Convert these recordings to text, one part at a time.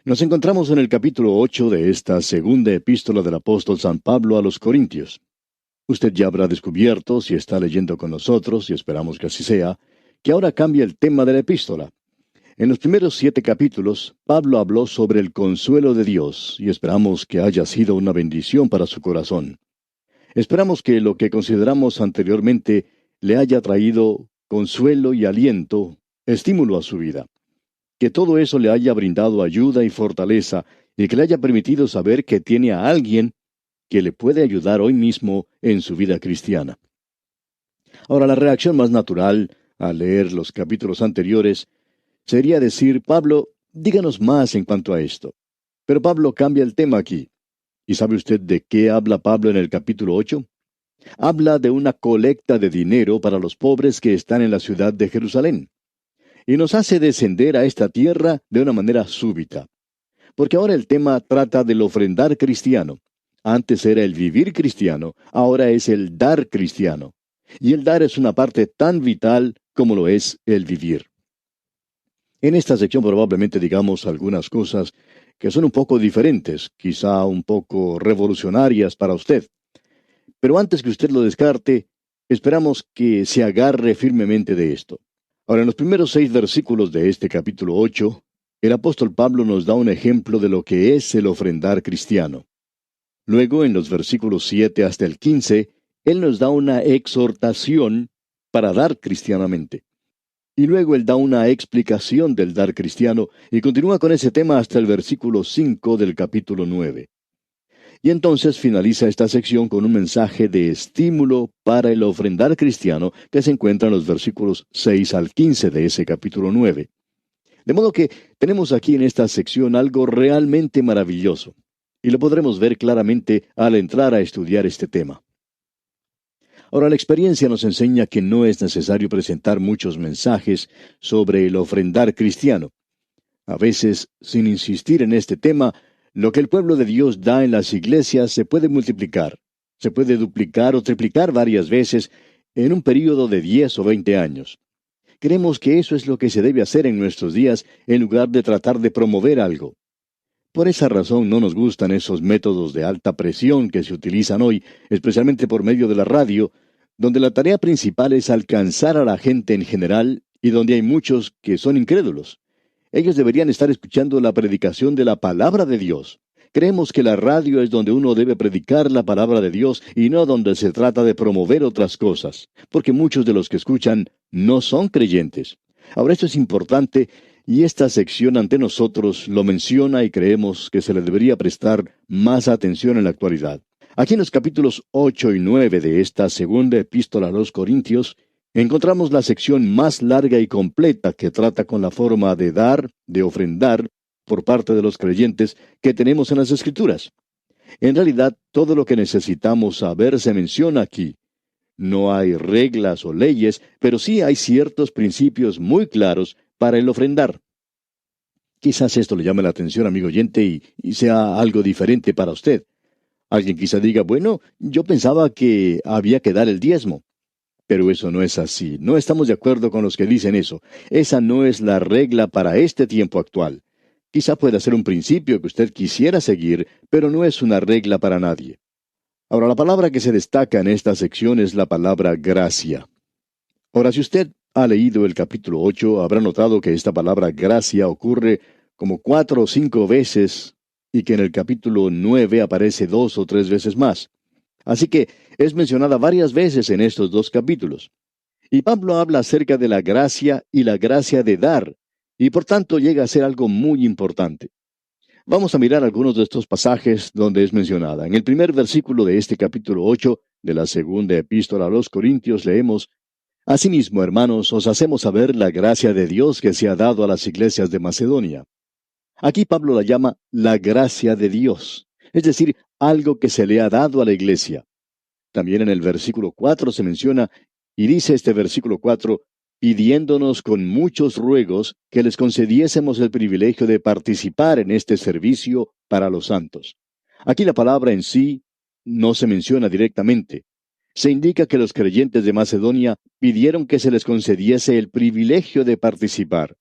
Nos encontramos en el capítulo 8 de esta segunda epístola del apóstol San Pablo a los Corintios. Usted ya habrá descubierto, si está leyendo con nosotros, y esperamos que así sea, que ahora cambia el tema de la epístola. En los primeros 7 capítulos, Pablo habló sobre el consuelo de Dios, y esperamos que haya sido una bendición para su corazón. Esperamos que lo que consideramos anteriormente le haya traído consuelo y aliento, estímulo a su vida. Que todo eso le haya brindado ayuda y fortaleza, y que le haya permitido saber que tiene a alguien que le puede ayudar hoy mismo en su vida cristiana. Ahora, la reacción más natural al leer los capítulos anteriores sería decir: Pablo, díganos más en cuanto a esto. Pero Pablo cambia el tema aquí. ¿Y sabe usted de qué habla Pablo en el capítulo 8? Habla de una colecta de dinero para los pobres que están en la ciudad de Jerusalén. Y nos hace descender a esta tierra de una manera súbita. Porque ahora el tema trata del ofrendar cristiano. Antes era el vivir cristiano, ahora es el dar cristiano. Y el dar es una parte tan vital como lo es el vivir. En esta sección probablemente digamos algunas cosas que son un poco diferentes, quizá un poco revolucionarias para usted. Pero antes que usted lo descarte, esperamos que se agarre firmemente de esto. Ahora, en los primeros 6 versículos de este capítulo 8, el apóstol Pablo nos da un ejemplo de lo que es el ofrendar cristiano. Luego, en los versículos 7 hasta el 15, él nos da una exhortación para dar cristianamente. Y luego él da una explicación del dar cristiano y continúa con ese tema hasta el versículo 5 del capítulo 9. Y entonces finaliza esta sección con un mensaje de estímulo para el ofrendar cristiano que se encuentra en los versículos 6 al 15 de ese capítulo 9. De modo que tenemos aquí en esta sección algo realmente maravilloso, y lo podremos ver claramente al entrar a estudiar este tema. Ahora, la experiencia nos enseña que no es necesario presentar muchos mensajes sobre el ofrendar cristiano. A veces, sin insistir en este tema, lo que el pueblo de Dios da en las iglesias se puede multiplicar, se puede duplicar o triplicar varias veces en un período de 10 o 20 años. Creemos que eso es lo que se debe hacer en nuestros días en lugar de tratar de promover algo. Por esa razón no nos gustan esos métodos de alta presión que se utilizan hoy, especialmente por medio de la radio, donde la tarea principal es alcanzar a la gente en general y donde hay muchos que son incrédulos. Ellos deberían estar escuchando la predicación de la palabra de Dios. Creemos que la radio es donde uno debe predicar la palabra de Dios y no donde se trata de promover otras cosas, porque muchos de los que escuchan no son creyentes. Ahora, esto es importante y esta sección ante nosotros lo menciona y creemos que se le debería prestar más atención en la actualidad. Aquí en los capítulos 8 y 9 de esta segunda epístola a los Corintios, encontramos la sección más larga y completa que trata con la forma de dar, de ofrendar, por parte de los creyentes que tenemos en las Escrituras. En realidad, todo lo que necesitamos saber se menciona aquí. No hay reglas o leyes, pero sí hay ciertos principios muy claros para el ofrendar. Quizás esto le llame la atención, amigo oyente, y sea algo diferente para usted. Alguien quizá diga: bueno, yo pensaba que había que dar el diezmo. Pero eso no es así. No estamos de acuerdo con los que dicen eso. Esa no es la regla para este tiempo actual. Quizá pueda ser un principio que usted quisiera seguir, pero no es una regla para nadie. Ahora, la palabra que se destaca en esta sección es la palabra gracia. Ahora, si usted ha leído el capítulo 8, habrá notado que esta palabra gracia ocurre como 4 o 5 veces y que en el capítulo 9 aparece 2 o 3 veces más. Así que es mencionada varias veces en estos 2 capítulos. Y Pablo habla acerca de la gracia y la gracia de dar, y por tanto llega a ser algo muy importante. Vamos a mirar algunos de estos pasajes donde es mencionada. En el primer versículo de este capítulo 8 de la segunda epístola a los Corintios leemos: Asimismo, hermanos, os hacemos saber la gracia de Dios que se ha dado a las iglesias de Macedonia. Aquí Pablo la llama la gracia de Dios, es decir, algo que se le ha dado a la iglesia. También en el versículo 4 se menciona, y dice este versículo 4, pidiéndonos con muchos ruegos que les concediésemos el privilegio de participar en este servicio para los santos. Aquí la palabra en sí no se menciona directamente. Se indica que los creyentes de Macedonia pidieron que se les concediese el privilegio de participar.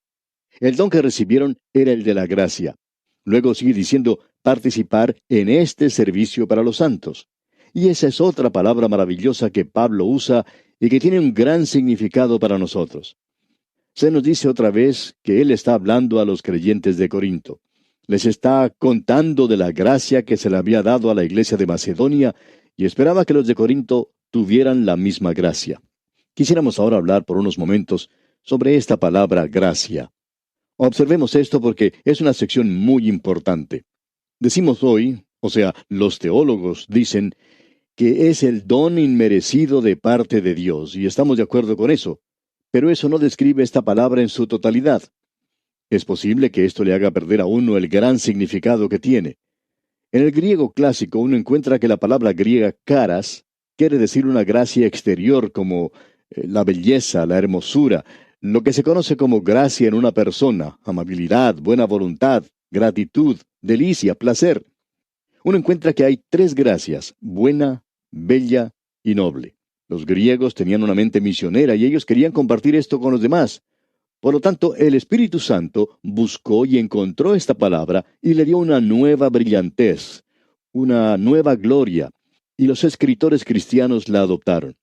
El don que recibieron era el de la gracia. Luego sigue diciendo participar en este servicio para los santos. Y esa es otra palabra maravillosa que Pablo usa y que tiene un gran significado para nosotros. Se nos dice otra vez que él está hablando a los creyentes de Corinto. Les está contando de la gracia que se le había dado a la iglesia de Macedonia y esperaba que los de Corinto tuvieran la misma gracia. Quisiéramos ahora hablar por unos momentos sobre esta palabra gracia. Observemos esto porque es una sección muy importante. Decimos hoy, o sea, los teólogos dicen que es el don inmerecido de parte de Dios, y estamos de acuerdo con eso. Pero eso no describe esta palabra en su totalidad. Es posible que esto le haga perder a uno el gran significado que tiene. En el griego clásico uno encuentra que la palabra griega charis quiere decir una gracia exterior como la belleza, la hermosura, lo que se conoce como gracia en una persona, amabilidad, buena voluntad, gratitud, delicia, placer. Uno encuentra que hay tres gracias: buena, bella y noble. Los griegos tenían una mente misionera y ellos querían compartir esto con los demás. Por lo tanto, el Espíritu Santo buscó y encontró esta palabra y le dio una nueva brillantez, una nueva gloria, y los escritores cristianos la adoptaron.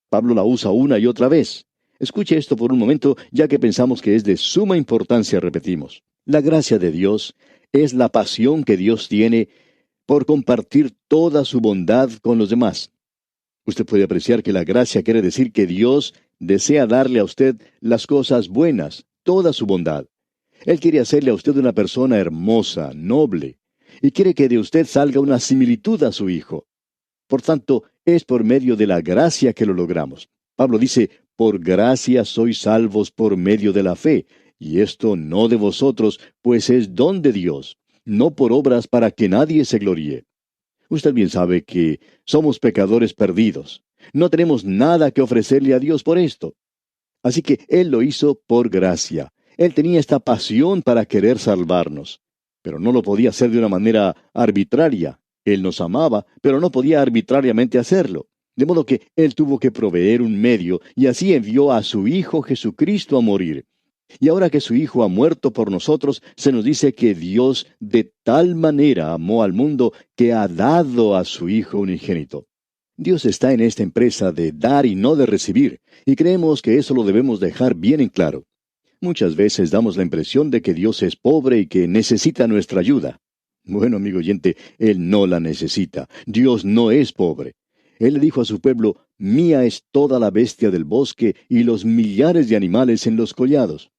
Pablo la usa una y otra vez. Escuche esto por un momento, ya que pensamos que es de suma importancia, repetimos. La gracia de Dios es la pasión que Dios tiene por compartir toda su bondad con los demás. Usted puede apreciar que la gracia quiere decir que Dios desea darle a usted las cosas buenas, toda su bondad. Él quiere hacerle a usted una persona hermosa, noble, y quiere que de usted salga una similitud a su Hijo. Por tanto, es por medio de la gracia que lo logramos. Pablo dice, por gracia sois salvos por medio de la fe, y esto no de vosotros, pues es don de Dios, no por obras para que nadie se gloríe. Usted bien sabe que somos pecadores perdidos. No tenemos nada que ofrecerle a Dios por esto. Así que Él lo hizo por gracia. Él tenía esta pasión para querer salvarnos. Pero no lo podía hacer de una manera arbitraria. Él nos amaba, pero no podía arbitrariamente hacerlo. De modo que Él tuvo que proveer un medio, y así envió a su Hijo Jesucristo a morir. Y ahora que su Hijo ha muerto por nosotros, se nos dice que Dios de tal manera amó al mundo que ha dado a su Hijo unigénito. Dios está en esta empresa de dar y no de recibir, y creemos que eso lo debemos dejar bien en claro. Muchas veces damos la impresión de que Dios es pobre y que necesita nuestra ayuda. Bueno, amigo oyente, Él no la necesita. Dios no es pobre. Él le dijo a su pueblo, mía es toda la bestia del bosque y los millares de animales en los collados.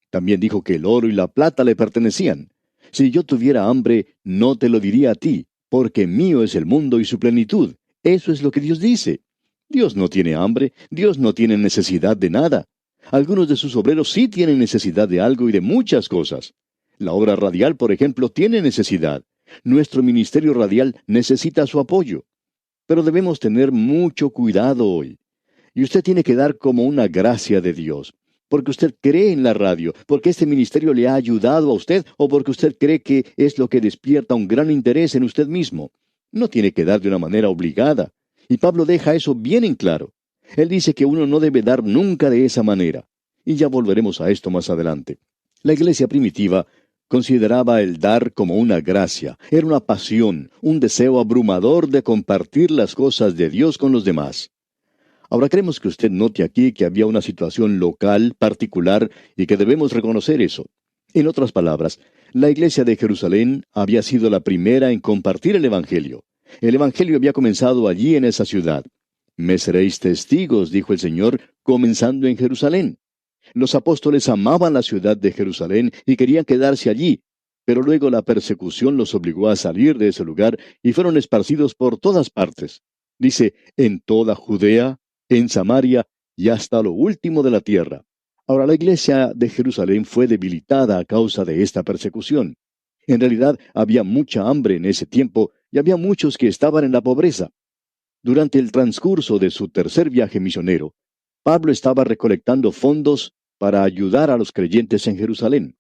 También dijo que el oro y la plata le pertenecían. Si yo tuviera hambre, no te lo diría a ti, porque mío es el mundo y su plenitud. Eso es lo que Dios dice. Dios no tiene hambre, Dios no tiene necesidad de nada. Algunos de sus obreros sí tienen necesidad de algo y de muchas cosas. La obra radial, por ejemplo, tiene necesidad. Nuestro ministerio radial necesita su apoyo. Pero debemos tener mucho cuidado hoy. Y usted tiene que dar como una gracia de Dios. Porque usted cree en la radio, porque este ministerio le ha ayudado a usted, o porque usted cree que es lo que despierta un gran interés en usted mismo. No tiene que dar de una manera obligada. Y Pablo deja eso bien en claro. Él dice que uno no debe dar nunca de esa manera. Y ya volveremos a esto más adelante. La iglesia primitiva consideraba el dar como una gracia. Era una pasión, un deseo abrumador de compartir las cosas de Dios con los demás. Ahora queremos que usted note aquí que había una situación local, particular, y que debemos reconocer eso. En otras palabras, la iglesia de Jerusalén había sido la primera en compartir el Evangelio. El Evangelio había comenzado allí en esa ciudad. Me seréis testigos, dijo el Señor, comenzando en Jerusalén. Los apóstoles amaban la ciudad de Jerusalén y querían quedarse allí, pero luego la persecución los obligó a salir de ese lugar y fueron esparcidos por todas partes. Dice, en toda Judea, en Samaria y hasta lo último de la tierra. Ahora, la iglesia de Jerusalén fue debilitada a causa de esta persecución. En realidad, había mucha hambre en ese tiempo y había muchos que estaban en la pobreza. Durante el transcurso de su tercer viaje misionero, Pablo estaba recolectando fondos para ayudar a los creyentes en Jerusalén.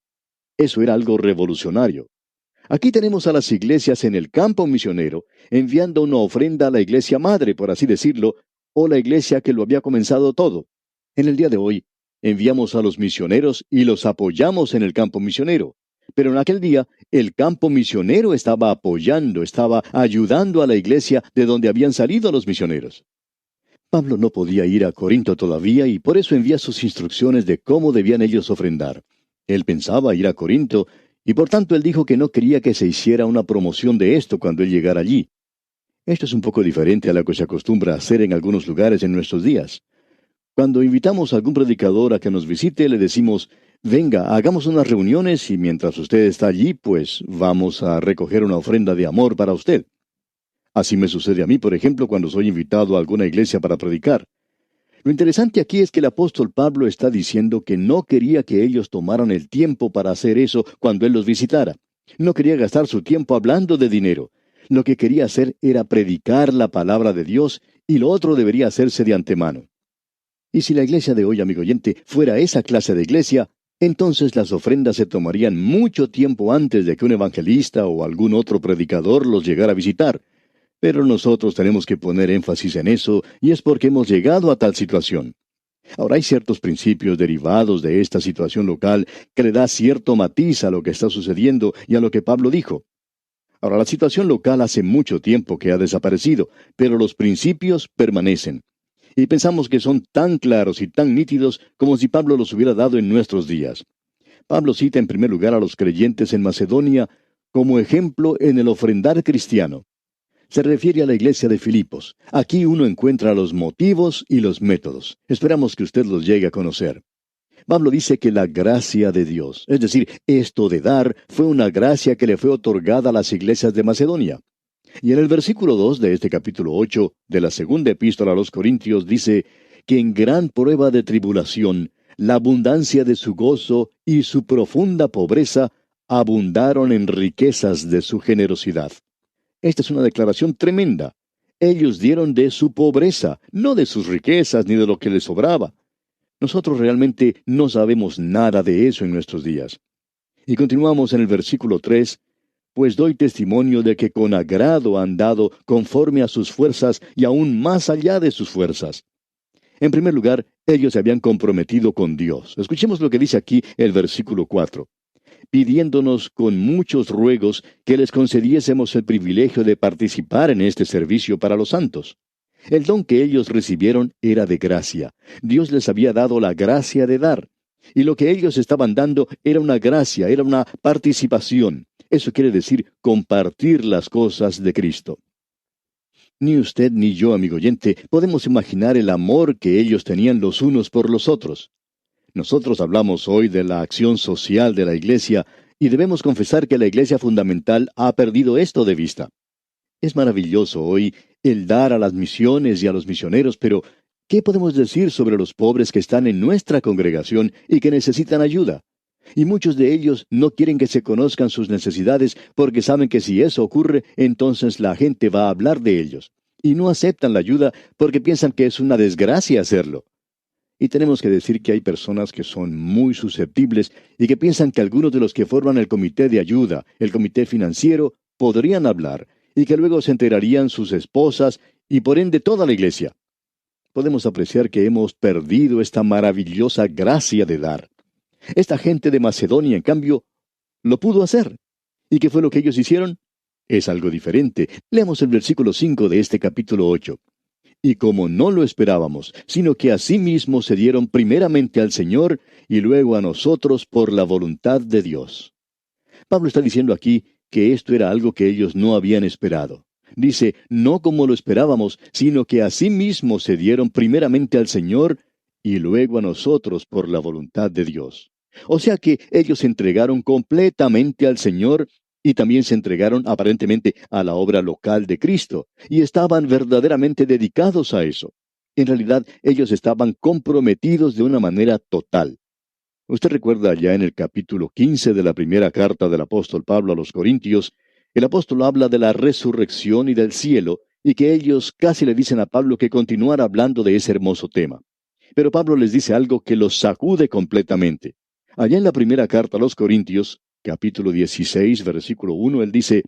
Eso era algo revolucionario. Aquí tenemos a las iglesias en el campo misionero enviando una ofrenda a la iglesia madre, por así decirlo, o la iglesia que lo había comenzado todo. En el día de hoy, enviamos a los misioneros y los apoyamos en el campo misionero. Pero en aquel día, el campo misionero estaba apoyando, estaba ayudando a la iglesia de donde habían salido los misioneros. Pablo no podía ir a Corinto todavía y por eso envía sus instrucciones de cómo debían ellos ofrendar. Él pensaba ir a Corinto y por tanto él dijo que no quería que se hiciera una promoción de esto cuando él llegara allí. Esto es un poco diferente a lo que se acostumbra a hacer en algunos lugares en nuestros días. Cuando invitamos a algún predicador a que nos visite, le decimos, venga, hagamos unas reuniones y mientras usted está allí, pues vamos a recoger una ofrenda de amor para usted. Así me sucede a mí, por ejemplo, cuando soy invitado a alguna iglesia para predicar. Lo interesante aquí es que el apóstol Pablo está diciendo que no quería que ellos tomaran el tiempo para hacer eso cuando él los visitara. No quería gastar su tiempo hablando de dinero. Lo que quería hacer era predicar la palabra de Dios y lo otro debería hacerse de antemano. Y si la iglesia de hoy, amigo oyente, fuera esa clase de iglesia, entonces las ofrendas se tomarían mucho tiempo antes de que un evangelista o algún otro predicador los llegara a visitar. Pero nosotros tenemos que poner énfasis en eso, y es porque hemos llegado a tal situación. Ahora hay ciertos principios derivados de esta situación local que le da cierto matiz a lo que está sucediendo y a lo que Pablo dijo. Ahora, la situación local hace mucho tiempo que ha desaparecido, pero los principios permanecen. Y pensamos que son tan claros y tan nítidos como si Pablo los hubiera dado en nuestros días. Pablo cita en primer lugar a los creyentes en Macedonia como ejemplo en el ofrendar cristiano. Se refiere a la iglesia de Filipos. Aquí uno encuentra los motivos y los métodos. Esperamos que usted los llegue a conocer. Pablo dice que la gracia de Dios, es decir, esto de dar, fue una gracia que le fue otorgada a las iglesias de Macedonia. Y en el versículo 2 de este capítulo 8 de la segunda epístola a los Corintios dice que en gran prueba de tribulación, la abundancia de su gozo y su profunda pobreza abundaron en riquezas de su generosidad. Esta es una declaración tremenda. Ellos dieron de su pobreza, no de sus riquezas ni de lo que les sobraba. Nosotros realmente no sabemos nada de eso en nuestros días. Y continuamos en el versículo 3, pues doy testimonio de que con agrado han dado conforme a sus fuerzas y aún más allá de sus fuerzas. En primer lugar, ellos se habían comprometido con Dios. Escuchemos lo que dice aquí el versículo 4. Pidiéndonos con muchos ruegos que les concediésemos el privilegio de participar en este servicio para los santos. El don que ellos recibieron era de gracia. Dios les había dado la gracia de dar. Y lo que ellos estaban dando era una gracia, era una participación. Eso quiere decir compartir las cosas de Cristo. Ni usted ni yo, amigo oyente, podemos imaginar el amor que ellos tenían los unos por los otros. Nosotros hablamos hoy de la acción social de la iglesia y debemos confesar que la iglesia fundamental ha perdido esto de vista. Es maravilloso hoy el dar a las misiones y a los misioneros, pero ¿qué podemos decir sobre los pobres que están en nuestra congregación y que necesitan ayuda? Y muchos de ellos no quieren que se conozcan sus necesidades porque saben que si eso ocurre, entonces la gente va a hablar de ellos. Y no aceptan la ayuda porque piensan que es una desgracia hacerlo. Y tenemos que decir que hay personas que son muy susceptibles y que piensan que algunos de los que forman el comité de ayuda, el comité financiero, podrían hablar y que luego se enterarían sus esposas y por ende toda la iglesia. Podemos apreciar que hemos perdido esta maravillosa gracia de dar. Esta gente de Macedonia, en cambio, lo pudo hacer. ¿Y qué fue lo que ellos hicieron? Es algo diferente. Leamos el versículo 5 de este capítulo 8. Y como no lo esperábamos, sino que asimismo se dieron primeramente al Señor y luego a nosotros por la voluntad de Dios. Pablo está diciendo aquí que esto era algo que ellos no habían esperado. Dice, no como lo esperábamos, sino que asimismo se dieron primeramente al Señor y luego a nosotros por la voluntad de Dios. O sea que ellos se entregaron completamente al Señor y también se entregaron aparentemente a la obra local de Cristo, y estaban verdaderamente dedicados a eso. En realidad, ellos estaban comprometidos de una manera total. Usted recuerda allá en el capítulo 15 de la primera carta del apóstol Pablo a los Corintios, el apóstol habla de la resurrección y del cielo, y que ellos casi le dicen a Pablo que continuara hablando de ese hermoso tema. Pero Pablo les dice algo que los sacude completamente. Allá en la primera carta a los Corintios, capítulo 16, versículo 1, él dice,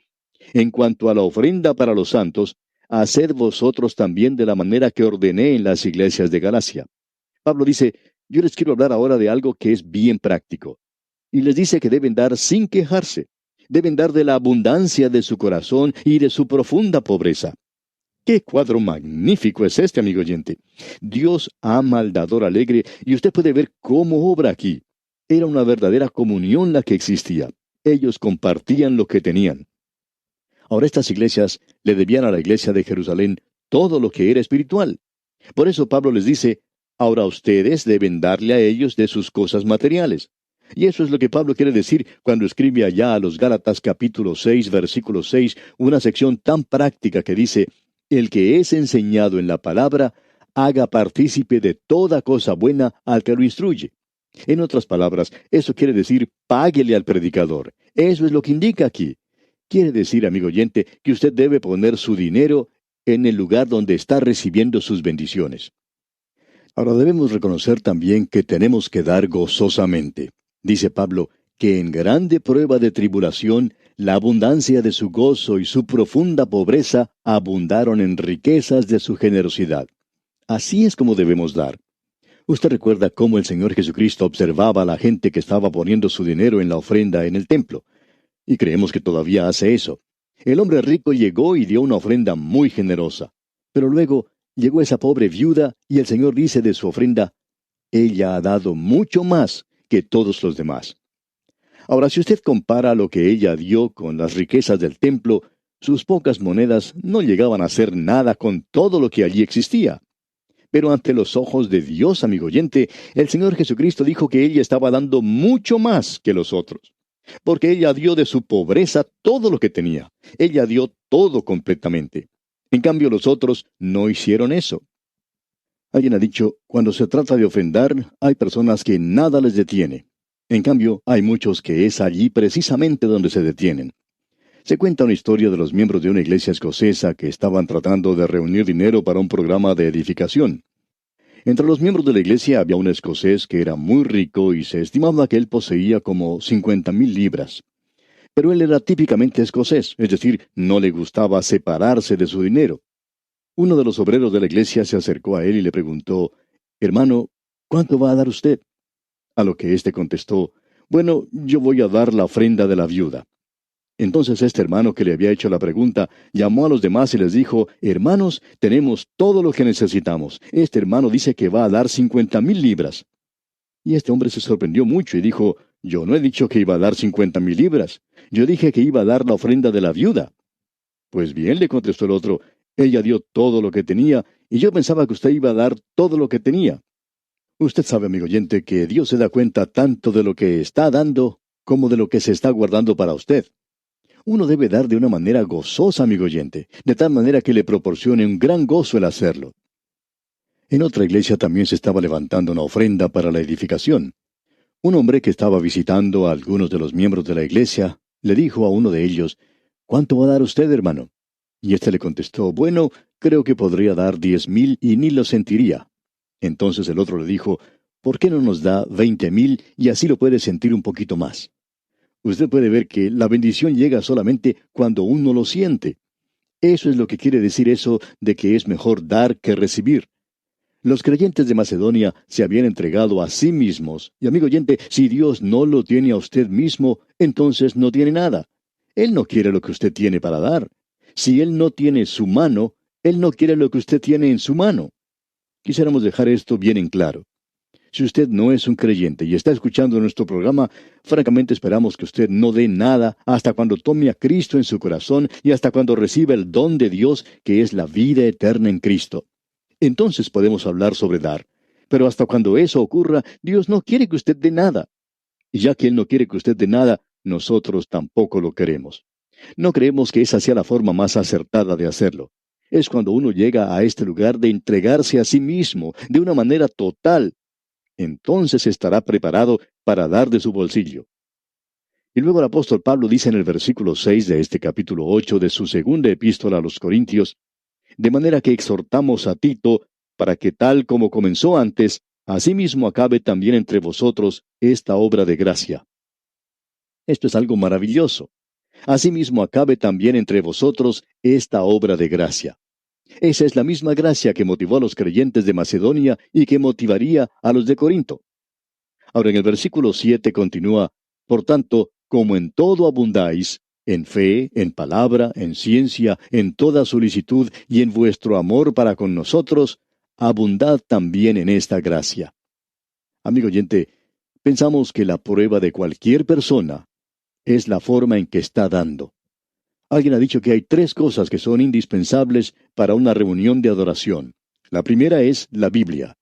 en cuanto a la ofrenda para los santos, haced vosotros también de la manera que ordené en las iglesias de Galacia. Pablo dice, yo les quiero hablar ahora de algo que es bien práctico. y les dice que deben dar sin quejarse. Deben dar de la abundancia de su corazón y de su profunda pobreza. ¡Qué cuadro magnífico es este, amigo oyente! Dios ama al dador alegre y usted puede ver cómo obra aquí. Era una verdadera comunión la que existía. Ellos compartían lo que tenían. Ahora estas iglesias le debían a la iglesia de Jerusalén todo lo que era espiritual. Por eso Pablo les dice, ahora ustedes deben darle a ellos de sus cosas materiales. Y eso es lo que Pablo quiere decir cuando escribe allá a los Gálatas capítulo 6, versículo 6, una sección tan práctica que dice, el que es enseñado en la palabra, haga partícipe de toda cosa buena al que lo instruye. En otras palabras, eso quiere decir, páguele al predicador. Eso es lo que indica aquí. Quiere decir, amigo oyente, que usted debe poner su dinero en el lugar donde está recibiendo sus bendiciones. Ahora debemos reconocer también que tenemos que dar gozosamente. Dice Pablo, que en grande prueba de tribulación, la abundancia de su gozo y su profunda pobreza abundaron en riquezas de su generosidad. Así es como debemos dar. Usted recuerda cómo el Señor Jesucristo observaba a la gente que estaba poniendo su dinero en la ofrenda en el templo. Y creemos que todavía hace eso. El hombre rico llegó y dio una ofrenda muy generosa. Pero luego llegó esa pobre viuda y el Señor dice de su ofrenda, ella ha dado mucho más que todos los demás. Ahora, si usted compara lo que ella dio con las riquezas del templo, sus pocas monedas no llegaban a ser nada con todo lo que allí existía. Pero ante los ojos de Dios, amigo oyente, el Señor Jesucristo dijo que ella estaba dando mucho más que los otros. Porque ella dio de su pobreza todo lo que tenía. Ella dio todo completamente. En cambio, los otros no hicieron eso. Alguien ha dicho, cuando se trata de ofrendar, hay personas que nada les detiene. En cambio, hay muchos que es allí precisamente donde se detienen. Se cuenta una historia de los miembros de una iglesia escocesa que estaban tratando de reunir dinero para un programa de edificación. Entre los miembros de la iglesia había un escocés que era muy rico y se estimaba que él poseía como 50,000 libras. Pero él era típicamente escocés, es decir, no le gustaba separarse de su dinero. Uno de los obreros de la iglesia se acercó a él y le preguntó, «Hermano, ¿cuánto va a dar usted?» A lo que éste contestó, «Bueno, yo voy a dar la ofrenda de la viuda». Entonces este hermano que le había hecho la pregunta llamó a los demás y les dijo, «Hermanos, tenemos todo lo que necesitamos. Este hermano dice que va a dar 50,000 libras». Y este hombre se sorprendió mucho y dijo, «Yo no he dicho que iba a dar 50,000 libras. Yo dije que iba a dar la ofrenda de la viuda». «Pues bien», le contestó el otro, «ella dio todo lo que tenía, y yo pensaba que usted iba a dar todo lo que tenía». Usted sabe, amigo oyente, que Dios se da cuenta tanto de lo que está dando como de lo que se está guardando para usted. Uno debe dar de una manera gozosa, amigo oyente, de tal manera que le proporcione un gran gozo el hacerlo. En otra iglesia también se estaba levantando una ofrenda para la edificación. Un hombre que estaba visitando a algunos de los miembros de la iglesia le dijo a uno de ellos, «¿Cuánto va a dar usted, hermano?» Y éste le contestó, «Bueno, creo que podría dar 10,000 y ni lo sentiría». Entonces el otro le dijo, «¿Por qué no nos da 20,000 y así lo puede sentir un poquito más?» Usted puede ver que la bendición llega solamente cuando uno lo siente. Eso es lo que quiere decir eso de que es mejor dar que recibir. Los creyentes de Macedonia se habían entregado a sí mismos. Y amigo oyente, si Dios no lo tiene a usted mismo, entonces no tiene nada. Él no quiere lo que usted tiene para dar. Si Él no tiene su mano, Él no quiere lo que usted tiene en su mano. Quisiéramos dejar esto bien en claro. Si usted no es un creyente y está escuchando nuestro programa, francamente esperamos que usted no dé nada hasta cuando tome a Cristo en su corazón y hasta cuando reciba el don de Dios, que es la vida eterna en Cristo. Entonces podemos hablar sobre dar. Pero hasta cuando eso ocurra, Dios no quiere que usted dé nada. Y ya que Él no quiere que usted dé nada, nosotros tampoco lo queremos. No creemos que esa sea la forma más acertada de hacerlo. Es cuando uno llega a este lugar de entregarse a sí mismo de una manera total. Entonces estará preparado para dar de su bolsillo. Y luego el apóstol Pablo dice en el versículo 6 de este capítulo 8 de su segunda epístola a los Corintios, de manera que exhortamos a Tito para que tal como comenzó antes, asimismo acabe también entre vosotros esta obra de gracia. Esto es algo maravilloso. Asimismo acabe también entre vosotros esta obra de gracia. Esa es la misma gracia que motivó a los creyentes de Macedonia y que motivaría a los de Corinto. Ahora en el versículo 7 continúa, Por tanto, como en todo abundáis, en fe, en palabra, en ciencia, en toda solicitud y en vuestro amor para con nosotros, abundad también en esta gracia. Amigo oyente, pensamos que la prueba de cualquier persona es la forma en que está dando. Alguien ha dicho que hay tres cosas que son indispensables para una reunión de adoración. La primera es la Biblia.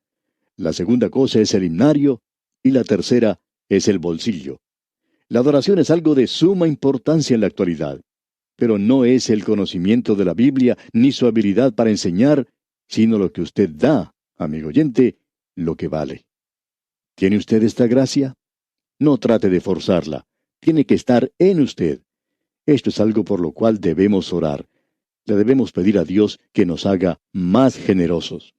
La segunda cosa es el himnario. Y la tercera es el bolsillo. La adoración es algo de suma importancia en la actualidad. Pero no es el conocimiento de la Biblia ni su habilidad para enseñar, sino lo que usted da, amigo oyente, lo que vale. ¿Tiene usted esta gracia? No trate de forzarla. Tiene que estar en usted. Esto es algo por lo cual debemos orar. Le debemos pedir a Dios que nos haga más generosos.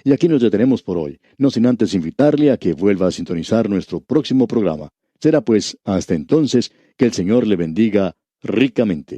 Y aquí nos detenemos por hoy, no sin antes invitarle a que vuelva a sintonizar nuestro próximo programa. Será pues hasta entonces que el Señor le bendiga ricamente.